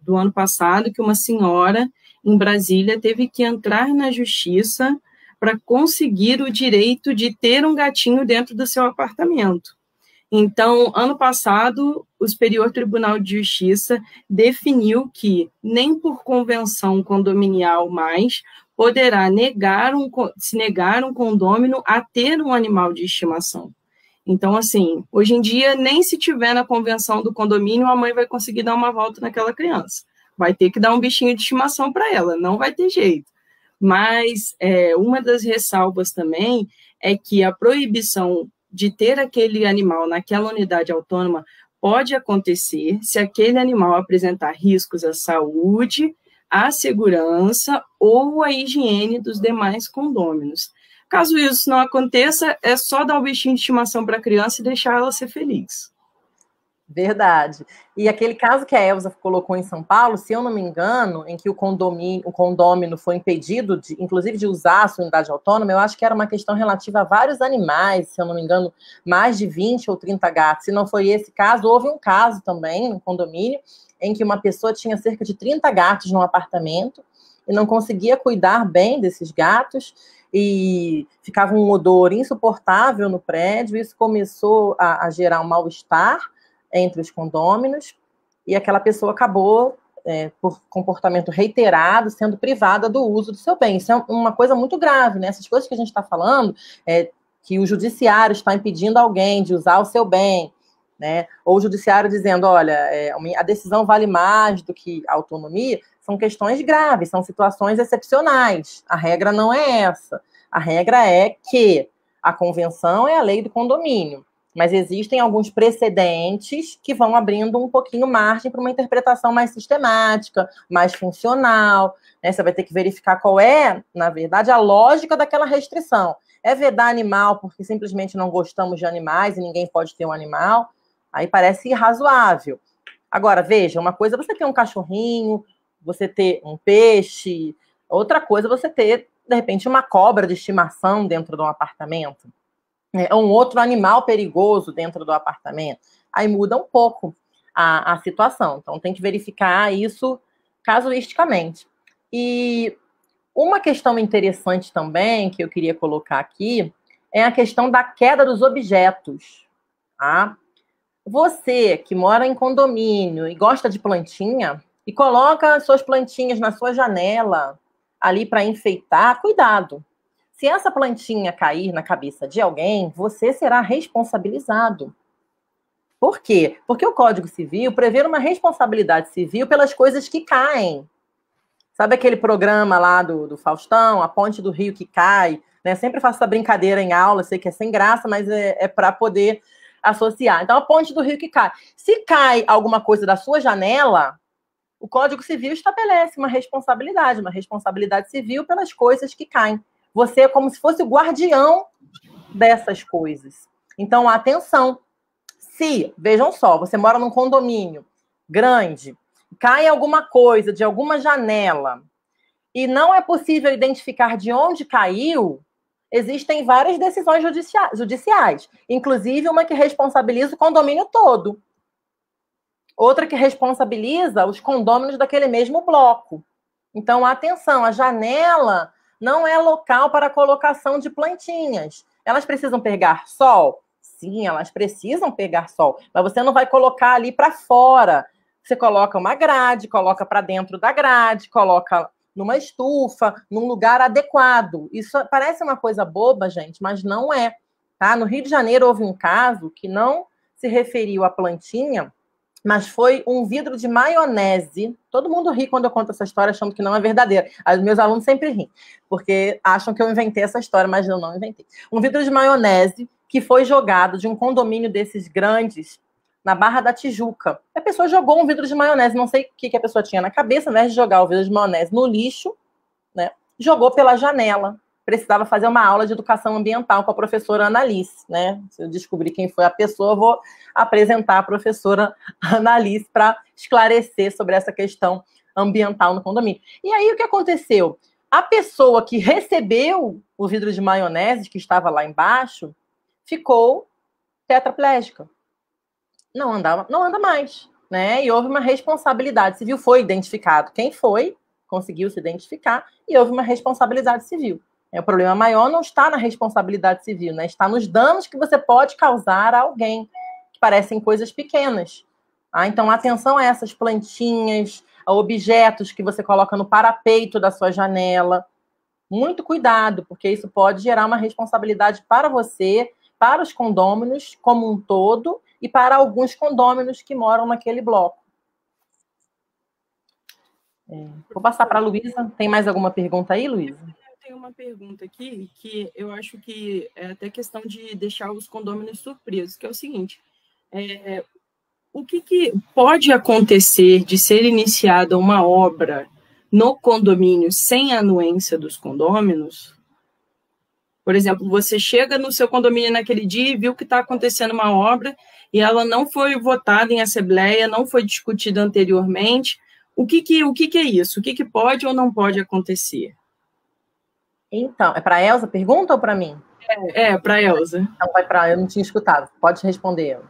do ano passado, que uma senhora em Brasília teve que entrar na justiça para conseguir o direito de ter um gatinho dentro do seu apartamento. Então, ano passado, o Superior Tribunal de Justiça definiu que nem por convenção condominial mais poderá se negar um condômino a ter um animal de estimação. Então, assim, hoje em dia, nem se tiver na convenção do condomínio, a mãe vai conseguir dar uma volta naquela criança. Vai ter que dar um bichinho de estimação para ela, não vai ter jeito. Mas uma das ressalvas também é que a proibição de ter aquele animal naquela unidade autônoma pode acontecer se aquele animal apresentar riscos à saúde, à segurança ou à higiene dos demais condôminos. Caso isso não aconteça, é só dar um bichinho de estimação para a criança e deixar ela ser feliz. Verdade. E aquele caso que a Elza colocou em São Paulo, se eu não me engano, em que o condômino foi impedido, inclusive, de usar a sua unidade autônoma, eu acho que era uma questão relativa a vários animais, se eu não me engano, mais de 20 ou 30 gatos. Se não foi esse caso, houve um caso também no condomínio, em que uma pessoa tinha cerca de 30 gatos no apartamento e não conseguia cuidar bem desses gatos e ficava um odor insuportável no prédio. Isso começou a gerar um mal-estar entre os condôminos e aquela pessoa acabou, por comportamento reiterado, sendo privada do uso do seu bem. Isso é uma coisa muito grave, né? Essas coisas que a gente está falando, que o judiciário está impedindo alguém de usar o seu bem, né? Ou o judiciário dizendo, olha, a decisão vale mais do que a autonomia, são questões graves, são situações excepcionais. A regra não é essa. A regra é que a convenção é a lei do condomínio, mas existem alguns precedentes que vão abrindo um pouquinho margem para uma interpretação mais sistemática, mais funcional, né? Você vai ter que verificar qual é, na verdade, a lógica daquela restrição. É vedar animal porque simplesmente não gostamos de animais e ninguém pode ter um animal? Aí parece irrazoável. Agora, veja, uma coisa é você ter um cachorrinho, você ter um peixe, outra coisa é você ter, de repente, uma cobra de estimação dentro de um apartamento. Um outro animal perigoso dentro do apartamento. Aí muda um pouco a situação. Então, tem que verificar isso casuisticamente. E uma questão interessante também, que eu queria colocar aqui, é a questão da queda dos objetos. Tá? Você que mora em condomínio e gosta de plantinha, e coloca suas plantinhas na sua janela, ali para enfeitar, cuidado. Se essa plantinha cair na cabeça de alguém, você será responsabilizado. Por quê? Porque o Código Civil prevê uma responsabilidade civil pelas coisas que caem. Sabe aquele programa lá do Faustão, A Ponte do Rio que Cai? Né? Sempre faço essa brincadeira em aula, sei que é sem graça, mas é para poder associar. Então, a ponte do rio que cai. Se cai alguma coisa da sua janela, o Código Civil estabelece uma responsabilidade civil pelas coisas que caem. Você é como se fosse o guardião dessas coisas. Então, atenção. Se, vejam só, você mora num condomínio grande, cai alguma coisa de alguma janela e não é possível identificar de onde caiu, existem várias decisões judiciais, inclusive uma que responsabiliza o condomínio todo. Outra que responsabiliza os condôminos daquele mesmo bloco. Então, atenção, a janela não é local para colocação de plantinhas. Elas precisam pegar sol? Sim, elas precisam pegar sol, mas você não vai colocar ali para fora. Você coloca uma grade, coloca para dentro da grade, coloca numa estufa, num lugar adequado. Isso parece uma coisa boba, gente, mas não é. Tá? No Rio de Janeiro houve um caso que não se referiu à plantinha, mas foi um vidro de maionese. Todo mundo ri quando eu conto essa história, achando que não é verdadeira. Os meus alunos sempre riem, porque acham que eu inventei essa história, mas eu não inventei. Um vidro de maionese que foi jogado de um condomínio desses grandes na Barra da Tijuca. A pessoa jogou um vidro de maionese, não sei o que a pessoa tinha na cabeça, ao invés de jogar o vidro de maionese no lixo, né, jogou pela janela. Precisava fazer uma aula de educação ambiental com a professora Analice, né? Se eu descobrir quem foi a pessoa, eu vou apresentar a professora Analice para esclarecer sobre essa questão ambiental no condomínio. E aí, o que aconteceu? A pessoa que recebeu o vidro de maionese, que estava lá embaixo, ficou tetraplégica. Não anda mais, né? E houve uma responsabilidade civil, foi identificado quem foi, conseguiu se identificar, e houve uma responsabilidade civil. O problema maior não está na responsabilidade civil, né? Está nos danos que você pode causar a alguém, que parecem coisas pequenas. Então, atenção a essas plantinhas, a objetos que você coloca no parapeito da sua janela. Muito cuidado, porque isso pode gerar uma responsabilidade para você, para os condôminos como um todo e para alguns condôminos que moram naquele bloco. Vou passar para a Luísa. Tem mais alguma pergunta aí, Luísa? Tem uma pergunta aqui que eu acho que é até questão de deixar os condôminos surpresos, que é o seguinte: o que pode acontecer de ser iniciada uma obra no condomínio sem a anuência dos condôminos? Por exemplo, você chega no seu condomínio naquele dia e viu que está acontecendo uma obra e ela não foi votada em assembleia, não foi discutida anteriormente. O que é isso? O que pode ou não pode acontecer? Então, é para a Elza a pergunta ou para mim? Para a Elza. Então vai para eu não tinha escutado. Pode responder, Elza.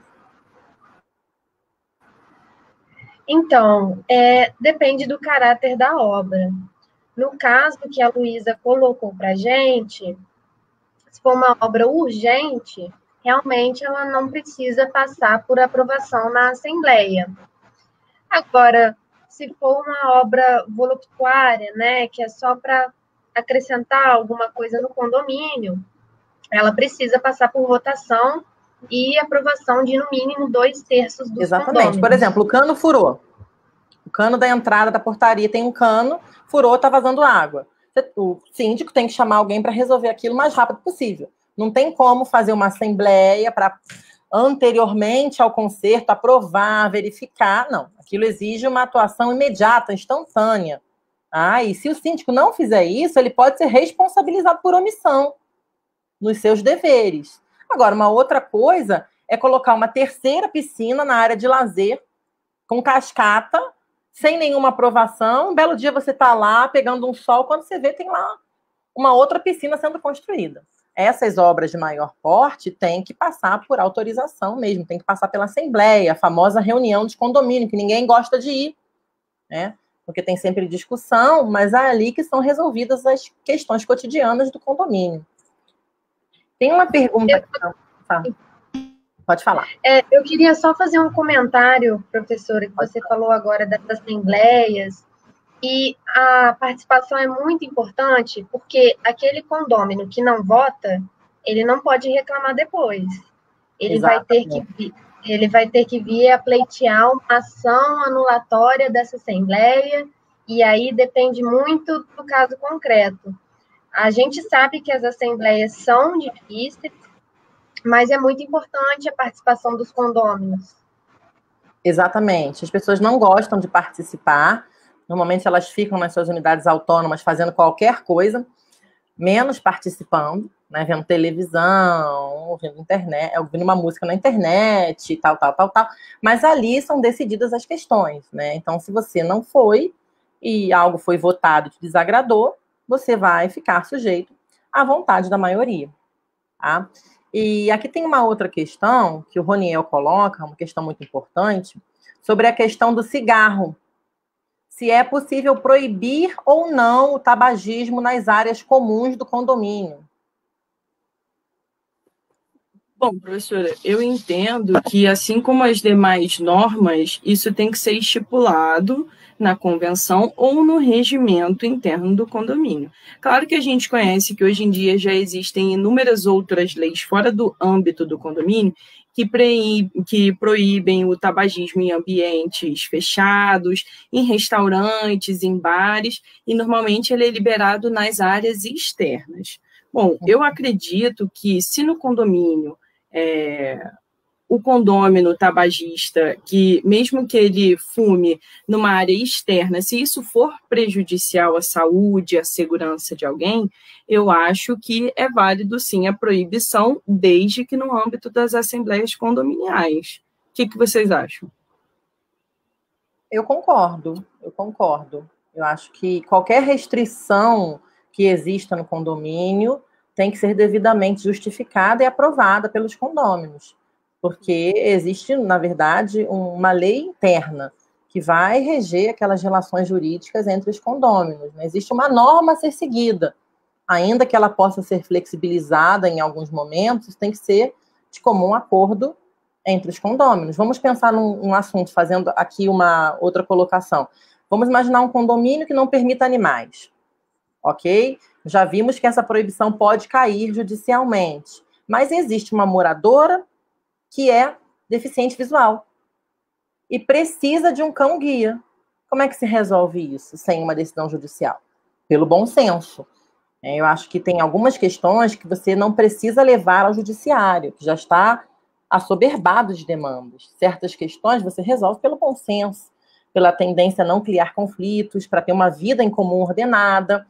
Então, depende do caráter da obra. No caso que a Luísa colocou para a gente, se for uma obra urgente, realmente ela não precisa passar por aprovação na Assembleia. Agora, se for uma obra voluptuária, né, que é só para acrescentar alguma coisa no condomínio, ela precisa passar por votação e aprovação de, no mínimo, 2/3 dos Exatamente. condôminos. Por exemplo, o cano furou. O cano da entrada da portaria tem um cano, furou, está vazando água. O síndico tem que chamar alguém para resolver aquilo o mais rápido possível. Não tem como fazer uma assembleia para, anteriormente ao conserto, aprovar, verificar. Não. Aquilo exige uma atuação imediata, instantânea. E se o síndico não fizer isso, ele pode ser responsabilizado por omissão nos seus deveres. Agora, uma outra coisa é colocar uma terceira piscina na área de lazer, com cascata, sem nenhuma aprovação. Um belo dia você está lá pegando um sol, quando você vê, tem lá uma outra piscina sendo construída. Essas obras de maior porte têm que passar por autorização mesmo, tem que passar pela assembleia, a famosa reunião de condomínio, que ninguém gosta de ir, né? Porque tem sempre discussão, mas é ali que são resolvidas as questões cotidianas do condomínio. Tem uma pergunta aqui. Pode falar. Eu queria só fazer um comentário, professora, que você falou agora das assembleias, e a participação é muito importante, porque aquele condômino que não vota, ele não pode reclamar depois. Ele vai ter que vir a pleitear uma ação anulatória dessa assembleia, e aí depende muito do caso concreto. A gente sabe que as assembleias são difíceis, mas é muito importante a participação dos condôminos. Exatamente. As pessoas não gostam de participar. Normalmente elas ficam nas suas unidades autônomas fazendo qualquer coisa, menos participando, né? Vendo televisão, ouvindo internet, ouvindo uma música na internet, tal. Mas ali são decididas as questões, né? Então, se você não foi e algo foi votado e te desagradou, você vai ficar sujeito à vontade da maioria, tá? E aqui tem uma outra questão que o Roniel coloca, uma questão muito importante, sobre a questão do cigarro. Se é possível proibir ou não o tabagismo nas áreas comuns do condomínio. Bom, professora, eu entendo que, assim como as demais normas, isso tem que ser estipulado na convenção ou no regimento interno do condomínio. Claro que a gente conhece que hoje em dia já existem inúmeras outras leis fora do âmbito do condomínio que proíbem o tabagismo em ambientes fechados, em restaurantes, em bares, e normalmente ele é liberado nas áreas externas. Bom, eu acredito que se no condomínio o condômino tabagista, que mesmo que ele fume numa área externa, se isso for prejudicial à saúde, à segurança de alguém, eu acho que é válido sim a proibição, desde que no âmbito das assembleias condominiais. O que vocês acham? Eu concordo. Eu acho que qualquer restrição que exista no condomínio tem que ser devidamente justificada e aprovada pelos condôminos, porque existe, na verdade, uma lei interna que vai reger aquelas relações jurídicas entre os condôminos, né? Existe uma norma a ser seguida, ainda que ela possa ser flexibilizada em alguns momentos, tem que ser de comum acordo entre os condôminos. Vamos pensar num assunto, fazendo aqui uma outra colocação. Vamos imaginar um condomínio que não permita animais, ok? Já vimos que essa proibição pode cair judicialmente, mas existe uma moradora que é deficiente visual e precisa de um cão-guia. Como é que se resolve isso sem uma decisão judicial? Pelo bom senso. Eu acho que tem algumas questões que você não precisa levar ao judiciário, que já está assoberbado de demandas. Certas questões você resolve pelo bom senso, pela tendência a não criar conflitos, para ter uma vida em comum ordenada.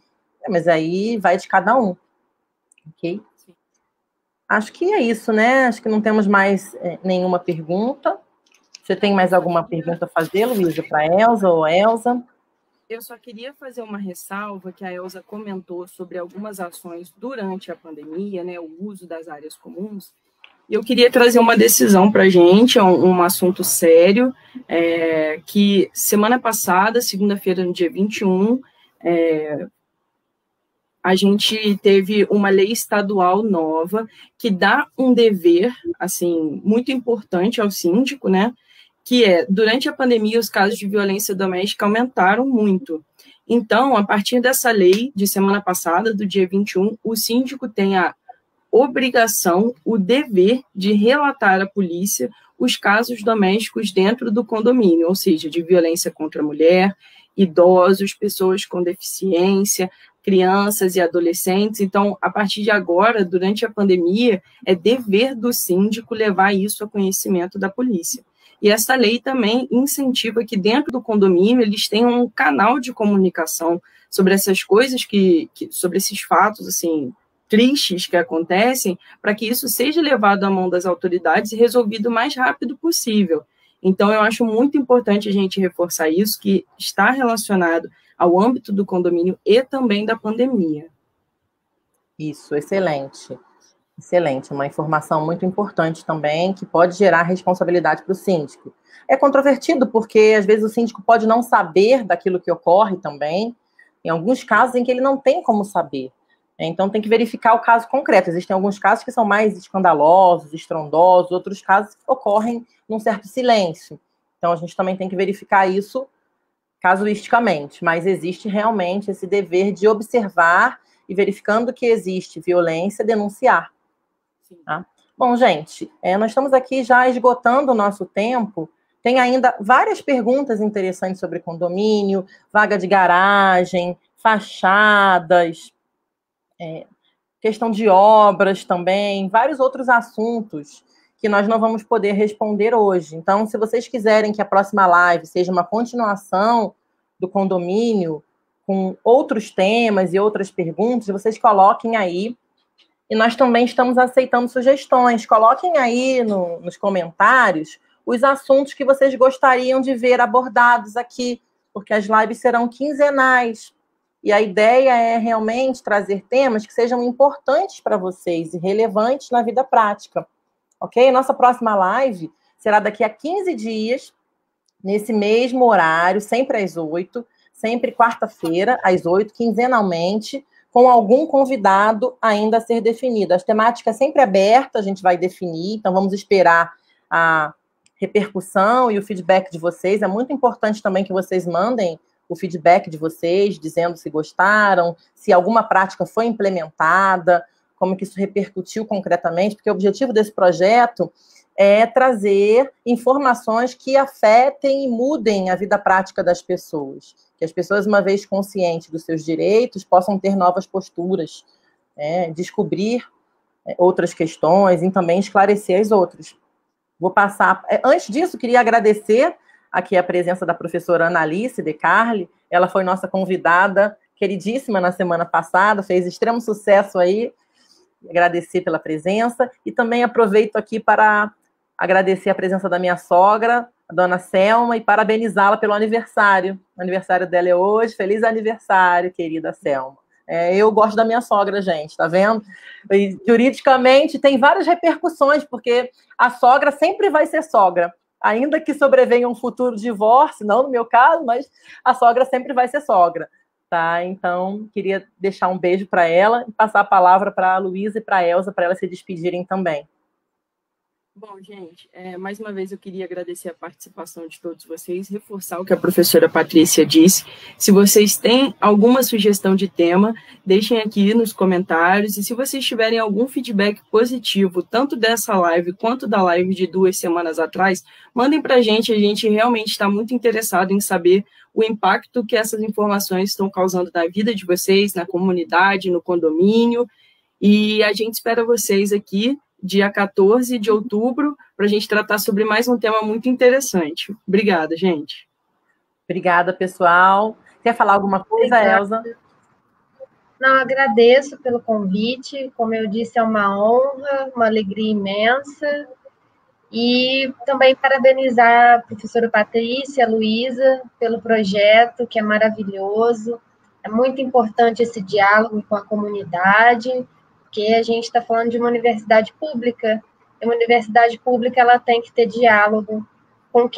Mas aí vai de cada um, ok? Acho que é isso, né? Acho que não temos mais nenhuma pergunta. Você tem mais alguma pergunta a fazer, Luísa, para a Elza ou Elza? Eu só queria fazer uma ressalva que a Elza comentou sobre algumas ações durante a pandemia, né, o uso das áreas comuns, Eu queria trazer uma decisão para a gente, um assunto sério, que semana passada, segunda-feira, no dia 21, a gente teve uma lei estadual nova que dá um dever, assim, muito importante ao síndico, né? Que durante a pandemia, os casos de violência doméstica aumentaram muito. Então, a partir dessa lei de semana passada, do dia 21, o síndico tem a obrigação, o dever de relatar à polícia os casos domésticos dentro do condomínio, ou seja, de violência contra a mulher, idosos, pessoas com deficiência, crianças e adolescentes. Então, a partir de agora, durante a pandemia, é dever do síndico levar isso a conhecimento da polícia. E essa lei também incentiva que dentro do condomínio eles tenham um canal de comunicação sobre essas coisas, sobre esses fatos, assim, tristes que acontecem, para que isso seja levado à mão das autoridades e resolvido o mais rápido possível. Então, eu acho muito importante a gente reforçar isso, que está relacionado ao âmbito do condomínio e também da pandemia. Isso, excelente. Excelente, uma informação muito importante também, que pode gerar responsabilidade para o síndico. É controvertido, porque às vezes o síndico pode não saber daquilo que ocorre também, em alguns casos em que ele não tem como saber. Então, tem que verificar o caso concreto. Existem alguns casos que são mais escandalosos, estrondosos, outros casos que ocorrem num certo silêncio. Então, a gente também tem que verificar isso casuisticamente, mas existe realmente esse dever de observar e, verificando que existe violência, denunciar. Tá? Bom, gente, nós estamos aqui já esgotando o nosso tempo. Tem ainda várias perguntas interessantes sobre condomínio, vaga de garagem, fachadas, questão de obras também, vários outros assuntos que nós não vamos poder responder hoje. Então, se vocês quiserem que a próxima live seja uma continuação do condomínio, com outros temas e outras perguntas, vocês coloquem aí. E nós também estamos aceitando sugestões. Coloquem aí nos comentários os assuntos que vocês gostariam de ver abordados aqui, porque as lives serão quinzenais. E a ideia é realmente trazer temas que sejam importantes para vocês e relevantes na vida prática. Ok? Nossa próxima live será daqui a 15 dias, nesse mesmo horário, sempre às 8, sempre quarta-feira, às 8, quinzenalmente, com algum convidado ainda a ser definido. As temáticas sempre abertas, a gente vai definir, então vamos esperar a repercussão e o feedback de vocês. É muito importante também que vocês mandem o feedback de vocês, dizendo se gostaram, se alguma prática foi implementada, como que isso repercutiu concretamente, porque o objetivo desse projeto é trazer informações que afetem e mudem a vida prática das pessoas. Que as pessoas, uma vez conscientes dos seus direitos, possam ter novas posturas, descobrir outras questões e também esclarecer as outras. Vou passar... Antes disso, queria agradecer aqui a presença da professora Analice De Carli. Ela foi nossa convidada, queridíssima na semana passada, fez extremo sucesso aí. Agradecer pela presença. E também aproveito aqui para agradecer a presença da minha sogra, a dona Selma, e parabenizá-la pelo aniversário. O aniversário dela é hoje. Feliz aniversário, querida Selma. Eu gosto da minha sogra, gente, tá vendo? E, juridicamente, tem várias repercussões, porque a sogra sempre vai ser sogra. Ainda que sobrevenha um futuro divórcio, não no meu caso, mas a sogra sempre vai ser sogra. Tá? Então, queria deixar um beijo para ela e passar a palavra para a Luísa e para a Elza, para elas se despedirem também. Bom, gente, mais uma vez eu queria agradecer a participação de todos vocês, reforçar o que a professora Patrícia disse. Se vocês têm alguma sugestão de tema, deixem aqui nos comentários. E se vocês tiverem algum feedback positivo, tanto dessa live quanto da live de 2 semanas atrás, mandem para a gente realmente está muito interessado em saber o impacto que essas informações estão causando na vida de vocês, na comunidade, no condomínio. E a gente espera vocês aqui dia 14 de outubro, para a gente tratar sobre mais um tema muito interessante. Obrigada, gente. Obrigada, pessoal. Quer falar alguma coisa, Elza? Não, agradeço pelo convite. Como eu disse, é uma honra, uma alegria imensa. E também parabenizar a professora Patrícia, a Luísa, pelo projeto, que é maravilhoso. É muito importante esse diálogo com a comunidade, porque a gente está falando de uma universidade pública uma universidade pública, ela tem que ter diálogo com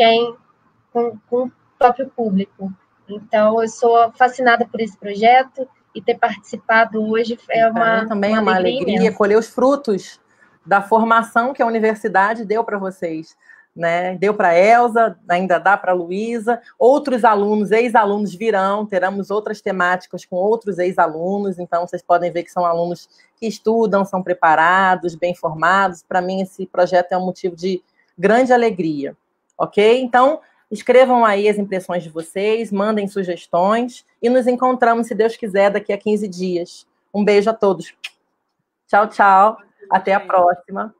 o próprio público. Então, eu sou fascinada por esse projeto e ter participado hoje Para mim também é uma alegria colher os frutos da formação que a universidade deu para vocês, né? Deu para a Elza, ainda dá para a Luísa, outros alunos, ex-alunos virão, teremos outras temáticas com outros ex-alunos, então vocês podem ver que são alunos que estudam, são preparados, bem formados. Para mim, esse projeto é um motivo de grande alegria, ok? Então, escrevam aí as impressões de vocês, mandem sugestões e nos encontramos, se Deus quiser, daqui a 15 dias. Um beijo a todos. Tchau, tchau. Até a próxima.